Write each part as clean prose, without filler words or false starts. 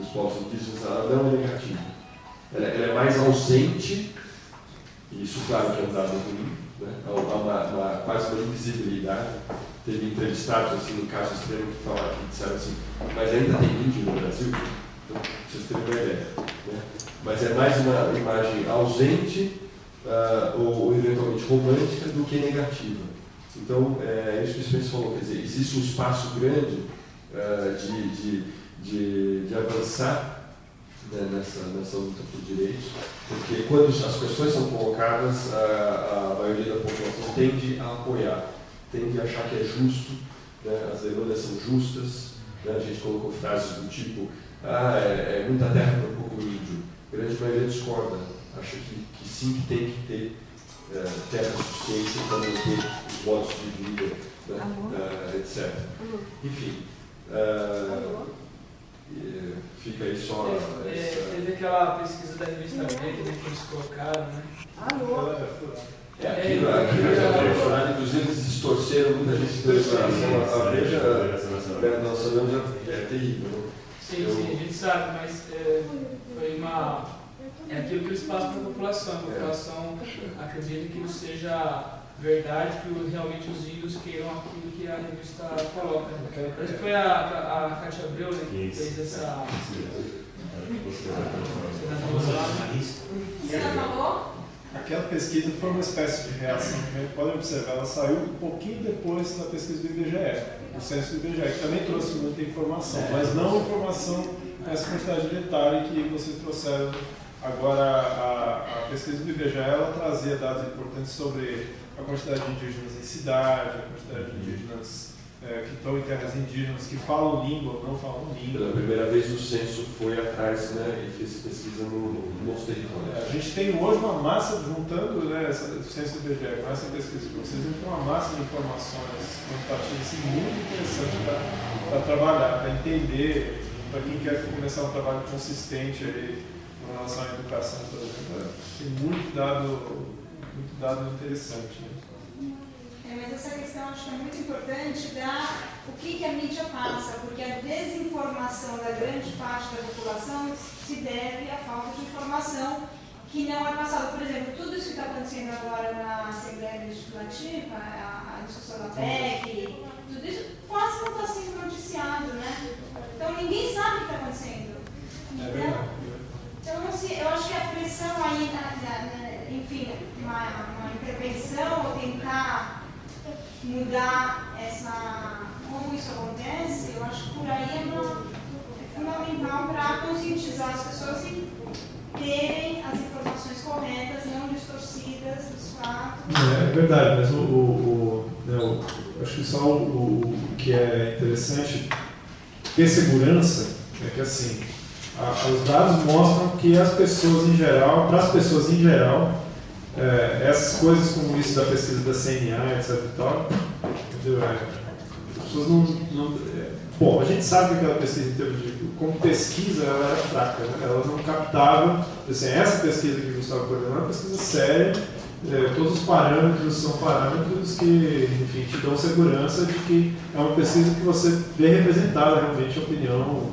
dos povos indígenas, ela não é negativa. Ela é mais ausente, e isso, claro, que é um dado ruim, né? Há quase uma invisibilidade. Teve entrevistados, assim, no caso extremo, que disseram assim, mas ainda tem índio no Brasil? Então, vocês terem uma ideia. Né? Mas é mais uma imagem ausente ou eventualmente romântica do que negativa. Então, é isso que o Spence falou, quer dizer, existe um espaço grande de avançar, né, nessa luta por direitos, porque quando as questões são colocadas, a maioria da população tende a apoiar, tende a achar que é justo, né, as demandas são justas, né, a gente colocou frases do tipo, é muita terra para pouco índio. A grande maioria discorda, acha que sim, que tem que ter terra suficiente para manter os modos de vida, né, etc. Enfim, fica aí só. Teve aquela pesquisa da revista Veja que eles colocaram, né? Inclusive eles distorceram, muita gente deu relação à Veja, nós sabemos, é terrível. Né? Sim, a gente sabe, mas foi é aquilo que eles passam para a população acredita que isso seja verdade, que realmente os índios queiram aquilo que a revista coloca. Acho que foi a Cátia Abreu, né, que fez essa... Você já falou? Aquela pesquisa foi uma espécie de reação, podem observar, ela saiu um pouquinho depois da pesquisa do IBGE, do censo do IBGE, que também trouxe muita informação, mas não informação nessa quantidade de detalhe que vocês trouxeram. Agora, a pesquisa do IBGE, ela trazia dados importantes sobre a quantidade de indígenas em cidade, a quantidade de indígenas que estão em terras indígenas, que falam língua ou não falam língua. Pela primeira vez o censo foi atrás, né, e fez pesquisa nos territórios. A gente tem hoje uma massa, juntando, né, o censo do IBGE com essa pesquisa de vocês, a gente tem uma massa de informações quantitativas assim, muito interessante para trabalhar, para entender, para quem quer começar um trabalho consistente aí, em relação à educação, por exemplo. Tem muito dado interessante. Né? Mas essa questão acho que é muito importante o que a mídia passa, porque a desinformação da grande parte da população se deve à falta de informação que não é passada. Por exemplo, tudo isso que está acontecendo agora na Assembleia Legislativa, a discussão da PEC, tudo isso quase não está sendo noticiado, né? Então ninguém sabe o que está acontecendo. Então, eu acho que a pressão aí, enfim, uma intervenção ou tentar mudar como isso acontece, eu acho que por aí é fundamental para conscientizar as pessoas e terem as informações corretas, não distorcidas dos fatos. É verdade, mas eu acho que só o que é interessante ter segurança é que assim, os dados mostram que as pessoas em geral, para as pessoas em geral, essas coisas como isso da pesquisa da CNA, etc e tal, entendeu? As pessoas bom, a gente sabe que aquela pesquisa em termos de como pesquisa ela era fraca, né? Ela não captava, assim, essa pesquisa que o Gustavo coordenou é uma pesquisa séria, todos os parâmetros são parâmetros que, enfim, te dão segurança de que é uma pesquisa que você vê representada realmente a opinião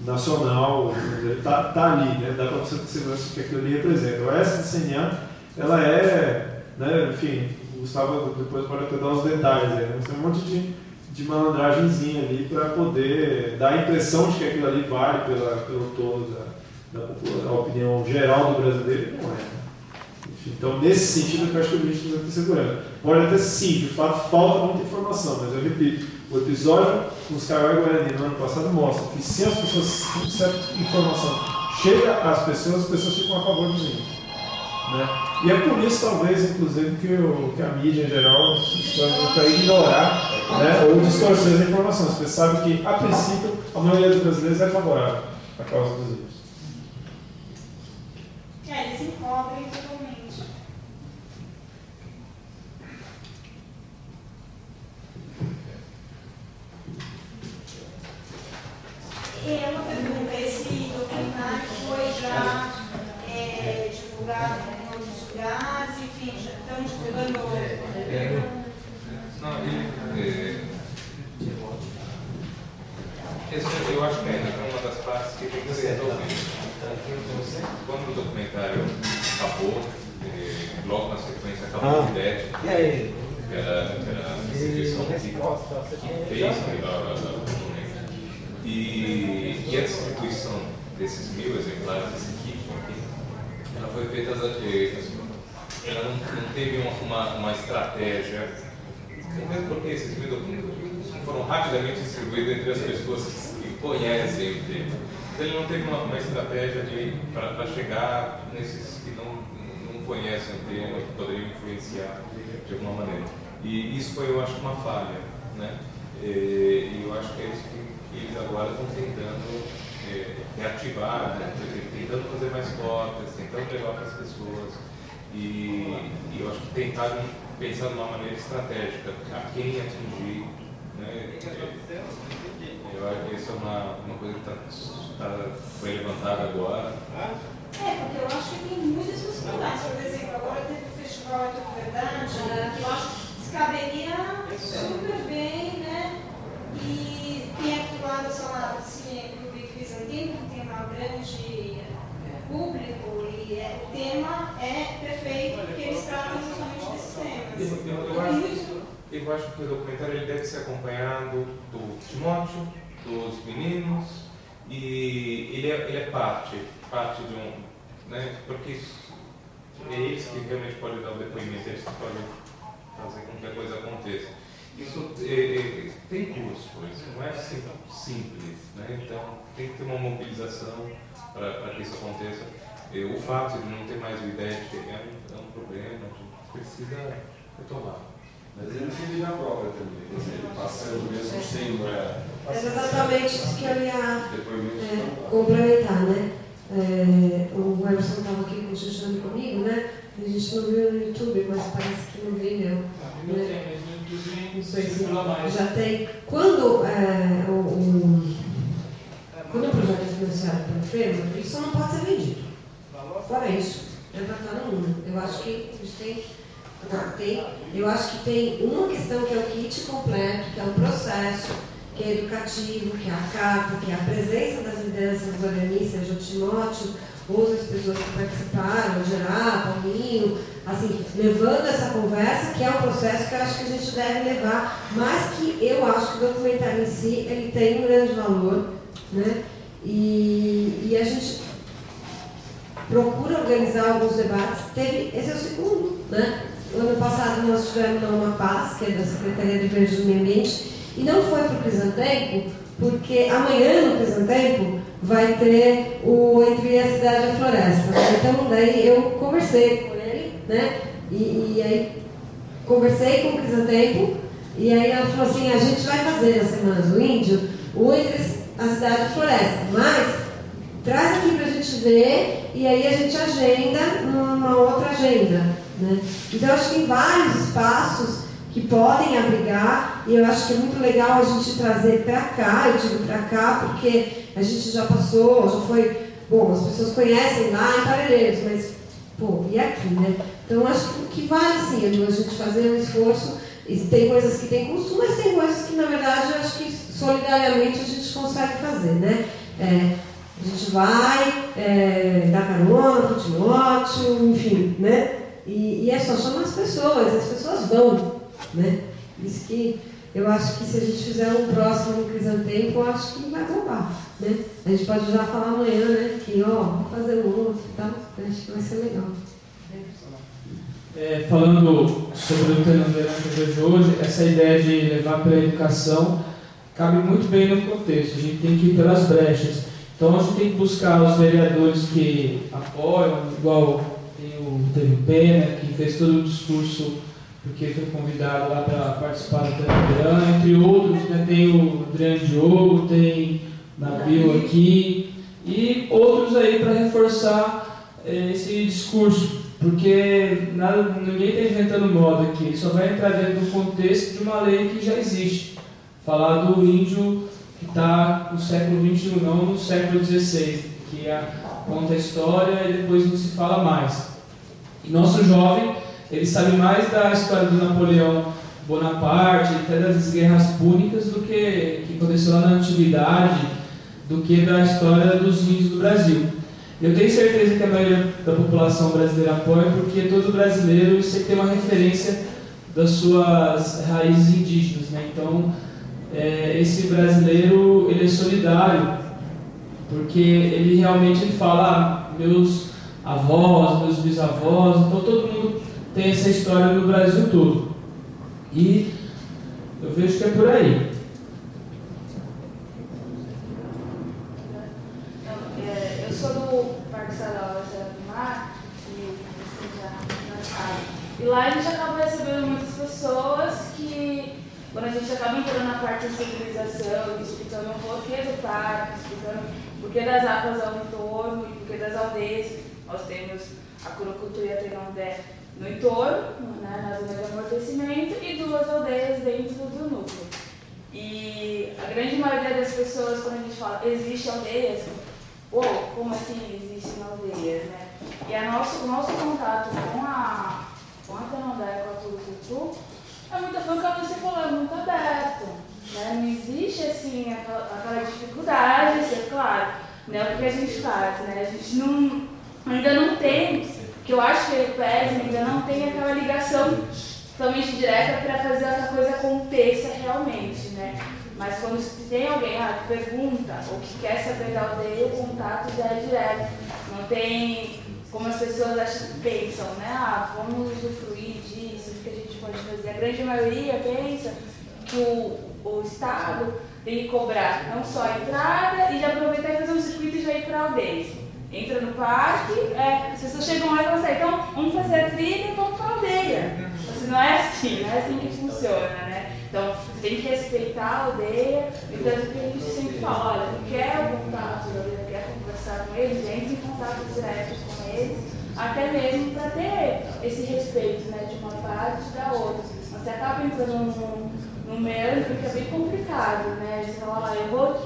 nacional, está ali, né? Dá para você ter segurança que aquilo ali representa. Essa de CNA, ela né, enfim, o Gustavo depois pode até dar os detalhes aí, mas tem um monte de malandragenzinha ali para poder dar a impressão de que aquilo ali vale pelo todo da opinião geral do brasileiro, e não é. Enfim, então, nesse sentido, eu acho que o ministro precisa ter segurança. Pode até sim, de fato, falta muita informação, mas eu repito, o episódio nos Kaiowá e Guarani no ano passado mostra que se as pessoas, se a informação chega às pessoas ficam a favor dos índios. Né? E é por isso, talvez, inclusive, que a mídia em geral escolhe para ignorar, né, ou distorcer as informações. Você sabe que, a princípio, a maioria dos brasileiros é favorável à causa dos índios. Eles encobrem totalmente. E uma pergunta, esse documentário foi já divulgado em outros lugares, enfim, já estão divulgando eu acho que ainda é uma das partes que tem que ser resolvidas. Quando o documentário acabou, logo na sequência acabou a Idete, que era a instituição que fez o documento. E a distribuição desses 1000 exemplares desse kit aqui, ela foi feita ela não teve uma estratégia, mesmo porque esses 1000 documentos foram rapidamente distribuídos entre as pessoas que conhecem o tema. Então ele não teve uma estratégia para chegar nesses que não conhecem o tema, que poderiam influenciar de alguma maneira. E isso foi, eu acho, uma falha, né? E eu acho que é isso que eles agora estão tentando reativar, né? Tentando fazer mais cópias, tentando levar para as pessoas. E eu acho que tentaram pensar de uma maneira estratégica a quem atingir, né? Eu acho que isso é uma coisa que foi levantada agora. Porque eu acho que tem muitas possibilidades. Por exemplo, agora teve o Festival Arte de Verdade, que eu acho que se caberia super bem, né? E tem aqui do lado a sala de cine Clube Crisantino, que tem um grande público, e o tema é perfeito, porque eles tratam justamente desses temas. Eu acho que o documentário ele deve ser acompanhado do Timóteo, dos meninos, e ele é parte de um, né, porque é eles que realmente podem dar o depoimento, eles que podem fazer com que a coisa aconteça. Isso tem custo, isso não é simples, né? Então tem que ter uma mobilização para que isso aconteça. O fato de não ter mais o IDET é um problema, a gente precisa retomar. Mas ele tem vida própria também, quer dizer, ele passando mesmo sem... É exatamente isso que eu ia complementar, né? O Emerson estava aqui conversando comigo, né? A gente não viu no YouTube, mas parece que não viu, né? Não sei se já tem. Quando o projeto é financiado pelo FEMA, ele só não pode ser vendido. Fora isso, é para estar no mundo. Eu acho que a gente eu acho que tem uma questão que é o kit completo, que é o processo, que é educativo, que é a capa, que é a presença das lideranças guaranis, seja o Timóteo, ou as pessoas que participaram, o Gerard, Paulinho, assim, levando essa conversa, que é um processo que eu acho que a gente deve levar, mas que eu acho que o documentário em si, ele tem um grande valor, né? E a gente procura organizar alguns debates. Esse é o segundo, né? O ano passado nós tivemos na Uma Paz, que é da Secretaria de Verde do Meio Ambiente, e não foi para o Crisantempo, porque amanhã no Crisantempo vai ter o Entre a Cidade e a Floresta. Então daí eu conversei com ele, né? E aí conversei com o Crisantempo, e aí ela falou assim, a gente vai fazer na Semana do Índio o Entre a Cidade e a Floresta, mas traz aqui para a gente ver, e aí a gente agenda numa outra agenda, né? Então, eu acho que tem vários espaços que podem abrigar, e eu acho que é muito legal a gente trazer para cá, eu digo para cá, porque a gente já passou, já foi, bom, as pessoas conhecem lá em Parelheiros, mas, pô, e aqui, né? Então, eu acho que vale sim a gente fazer um esforço, e tem coisas que tem custo, mas tem coisas que, na verdade, eu acho que solidariamente a gente consegue fazer, né? A gente vai dar carona para o Timóteo, enfim, né? E é só chamar as pessoas vão, né? Isso que eu acho que se a gente fizer um próximo no Crisantempo, eu acho que vai bombar, né? A gente pode já falar amanhã, né? Que, vamos fazer um outro e tal, acho que vai ser legal. Falando sobre o tema de hoje, essa ideia de levar pela educação cabe muito bem no contexto, a gente tem que ir pelas brechas. Então a gente tem que buscar os vereadores que apoiam, igual teve o Pena, que fez todo o discurso porque foi convidado lá para participar do Telegram, entre outros, né? Tem o Adriano Diogo, tem Nabil aqui, e outros aí para reforçar esse discurso, porque ninguém está inventando moda aqui, ele só vai entrar dentro do contexto de uma lei que já existe. Falar do índio que está no século XXI, não no século XVI, que conta a história e depois não se fala mais. E nosso jovem, ele sabe mais da história do Napoleão Bonaparte, até das guerras púnicas, do que aconteceu lá na antiguidade, do que da história dos índios do Brasil. Eu tenho certeza que a maioria da população brasileira apoia, porque todo brasileiro sempre tem uma referência das suas raízes indígenas, né? Então, esse brasileiro, ele é solidário, porque ele realmente fala, meus avós, meus bisavós, então todo mundo tem essa história no Brasil todo. E eu vejo que é por aí. Eu sou do Parque Estadual da Serra do Mar, e lá a gente acaba recebendo muitas pessoas que, quando a gente acaba entrando na parte de civilização, explicando o porquê do parque, explicando o porquê das águas ao entorno e o porquê das aldeias. Nós temos a Curucutu e a Tenondé no entorno, né, na zona de amortecimento, e 2 aldeias dentro do núcleo. E a grande maioria das pessoas, quando a gente fala existe aldeias, como assim existem aldeias, né? E o nosso contato com a Tenondé e com a Curucutu é muito, foi o que você falou, é muito aberto, né? Não existe assim aquela dificuldade, isso é claro, né? O que a gente faz, né? A gente ainda não tem, que eu acho que o PES ainda não tem aquela ligação totalmente direta para fazer essa coisa aconteça realmente, né? Mas quando tem alguém que pergunta ou que quer saber da aldeia, o contato já é direto. Não tem como as pessoas pensam, né? Vamos usufruir disso, o que a gente pode fazer. A grande maioria pensa que o Estado tem que cobrar não só a entrada e já aproveitar e fazer um circuito e já ir para a aldeia. Entra no parque, as pessoas chegam lá e falam assim, então vamos fazer a trilha e vamos para a aldeia. Mas não é assim que funciona, né? Então, você tem que respeitar a aldeia, então o que a gente sempre fala, olha, quer o contato da aldeia, quer conversar com eles, entre em contato direto com eles, até mesmo para ter esse respeito, né, de uma parte e da outra. Você acaba entrando num meandro que é bem complicado, né? Você fala,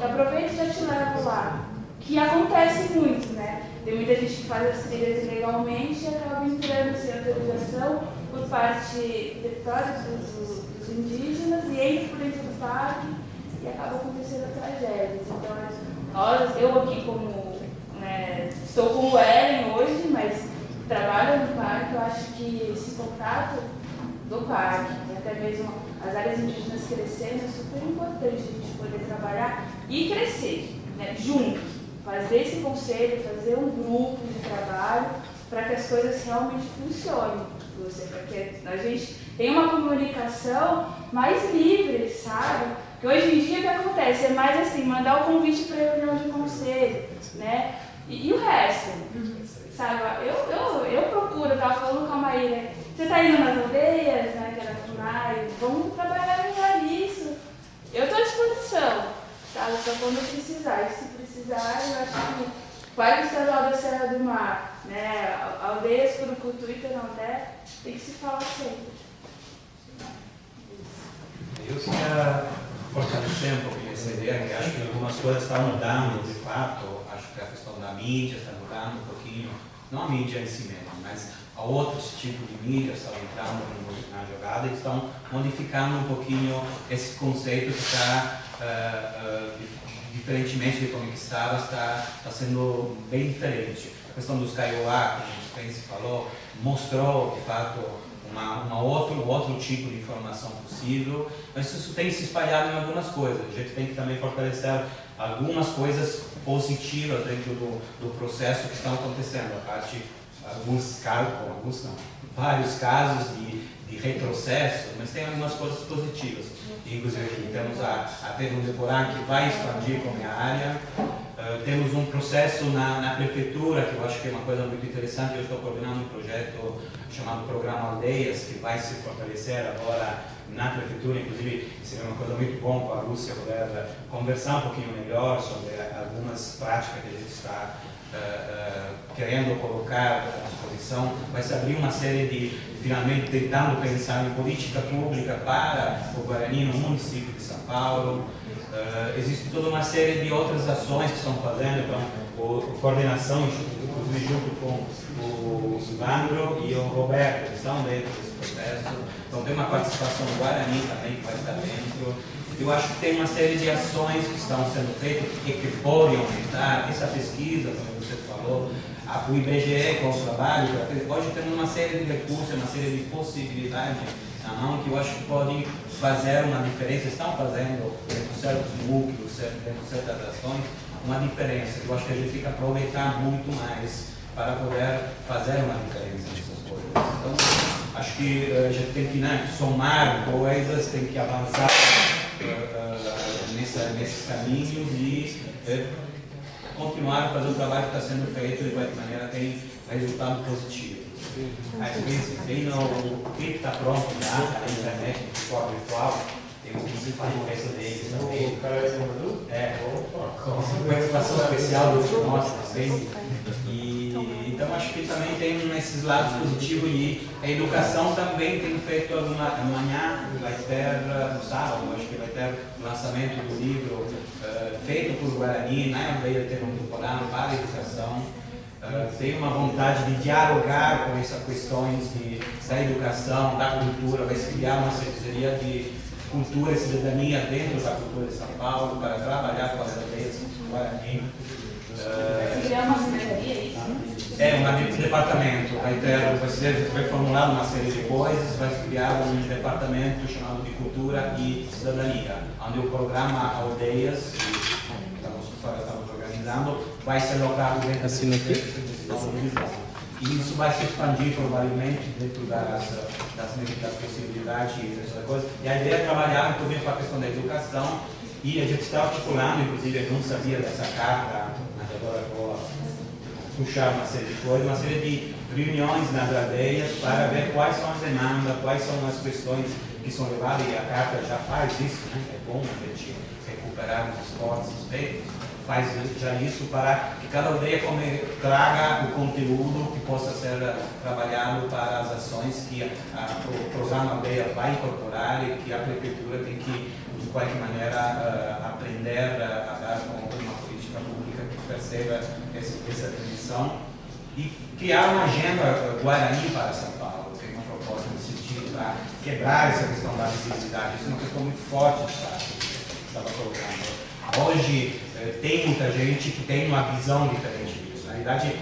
aproveito e já te levo lá. Que acontece muito, né? Tem muita gente que faz as trilhas ilegalmente e acaba entrando sem autorização por parte do território dos indígenas e entra por dentro do parque e acaba acontecendo tragédias. Então, eu aqui como, né, estou com o Ellen hoje, mas trabalho no parque, eu acho que esse contato do parque, até mesmo as áreas indígenas crescendo, é super importante a gente poder trabalhar e crescer, né, juntos. Fazer esse conselho, fazer um grupo de trabalho para que as coisas realmente funcionem. Para que a gente tenha uma comunicação mais livre, sabe? Porque hoje em dia o que acontece? É mais assim, mandar o convite para a reunião de conselho, né? E o resto, sabe? Eu procuro, eu estava falando com a Maíra, você está indo nas aldeias, né? Que era a FUNAI, vamos trabalhar melhor isso. Eu estou à disposição, sabe? Só quando precisar. E se precisar, eu acho que o Parque Estadual da Serra do Mar, né, aldeias Curucutu e Tenondé, tem que se falar sempre. Eu queria fortalecer um pouquinho essa ideia, que acho que algumas coisas estão mudando de fato. Acho que a questão da mídia está mudando um pouquinho, não a mídia em si mesmo, mas outros tipos de mídia estão entrando na jogada e estão modificando um pouquinho esse conceito que está diferentemente de como estava, está sendo bem diferente. A questão dos Kaiowá, como o Spence falou, mostrou de fato outro tipo de informação possível, mas isso tem se espalhado em algumas coisas. A gente tem que também fortalecer algumas coisas positivas dentro do processo que estão acontecendo. A parte, vários casos de retrocesso, mas tem algumas coisas positivas. Inclusive aqui temos a Tenondé Porã, que vai expandir como a área. Temos um processo na prefeitura, que eu acho que é uma coisa muito interessante. Eu estou coordenando um projeto chamado Programa Aldeias, que vai se fortalecer agora na prefeitura. Inclusive, seria uma coisa muito bom com a Lúcia poder conversar um pouquinho melhor sobre algumas práticas que a gente está querendo colocar à disposição. Vai se abrir uma série de, finalmente, tentando pensar em política pública para o Guarani no município de São Paulo. Existe toda uma série de outras ações que estão fazendo, então, a coordenação, inclusive junto com o Sandro e o Roberto, que estão dentro desse processo. Então, tem uma participação do Guarani também que vai estar dentro. Eu acho que tem uma série de ações que estão sendo feitas e que podem aumentar. Essa pesquisa, como você falou, o IBGE com o trabalho, hoje temos uma série de recursos, uma série de possibilidades na mão que eu acho que podem fazer uma diferença, estão fazendo dentro de certos núcleos, dentro de certas ações, uma diferença. Eu acho que a gente tem que aproveitar muito mais para poder fazer uma diferença nessas coisas. Então, acho que a gente tem que somar coisas, tem que avançar nesses caminhos e continuar a fazer o trabalho que está sendo feito e de qualquer maneira tem resultado positivo. Às vezes tem o que está pronto já na internet, de forma virtual, tem um principal resto deles também. Com participação especial do nosso também. Então acho que também tem esses lados positivos e a educação também tem feito amanhã, vai ter no sábado, acho que vai ter o lançamento do livro feito por Guarani, na aldeia temporária para a educação. Tem uma vontade de dialogar com essas questões da educação, da cultura, vai se criar uma secretaria de cultura e cidadania dentro da cultura de São Paulo para trabalhar com as aldeias do Guarani. Vai se criar uma secretaria, é isso? Um departamento, vai formular uma série de coisas, vai criar um departamento chamado de Cultura e Cidadania, onde o programa Aldeias, que estamos organizando, vai ser locado dentro desse organização. E isso vai se expandir provavelmente dentro das possibilidades e dessas coisas. E a ideia é trabalhar, inclusive, com a questão da educação, e a gente está articulando, inclusive, eu não sabia dessa carta, mas agora vou puxar uma série de coisas, uma série de reuniões nas aldeias para ver quais são as demandas, quais são as questões que são levadas, e a carta já faz isso, né? É bom a gente recuperar os esforços feitos, faz já isso para que cada aldeia traga o conteúdo que possa ser trabalhado para as ações que o programa Aldeia vai incorporar e que a prefeitura tem que, de qualquer maneira, aprender a dar com uma política pública que perceba essa dimensão e criar uma agenda Guarani para São Paulo, que é uma proposta nesse sentido, para quebrar essa questão da acessibilidade. Isso é uma questão muito forte que estava colocando. Hoje tem muita gente que tem uma visão diferente disso. Na verdade,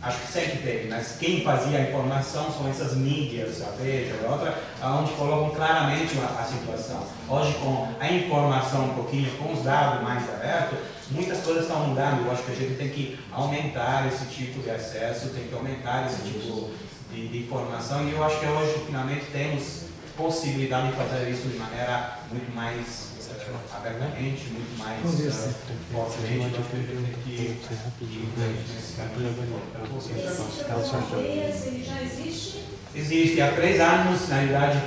acho que sempre teve, mas quem fazia a informação são essas mídias, a Veja e outra, onde colocam claramente a situação. Hoje, com a informação um pouquinho, com os dados mais abertos, muitas coisas estão mudando. Eu acho que a gente tem que aumentar esse tipo de acesso, tem que aumentar esse tipo de informação, e eu acho que hoje, finalmente, temos possibilidade de fazer isso de maneira muito mais abertamente, muito mais fortemente. Eu acho que a gente tem que ir nesse caminho. Ele já existe? Existe há 3 anos, na verdade,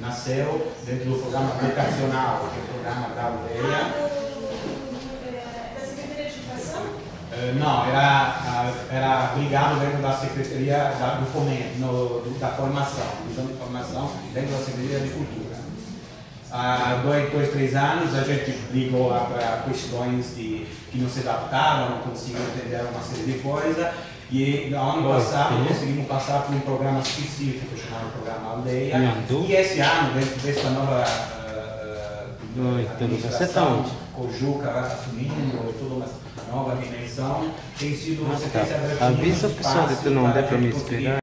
nasceu dentro do programa educacional, que é o programa da aldeia. Da Secretaria de Educação? Não, era ligado dentro da Secretaria do Fomento, da Formação, de formação dentro da Secretaria de Cultura. Há 2, 3 anos a gente ligou lá para questões que não se adaptavam, não conseguiam entender uma série de coisas, e no ano passado conseguimos passar por um programa específico chamado Programa Aldeia, e esse ano, dentro dessa nova administração, com o Juca assumindo toda uma nova dimensão, tem sido uma sequência de avisa o pessoal de tu não der para me esperar.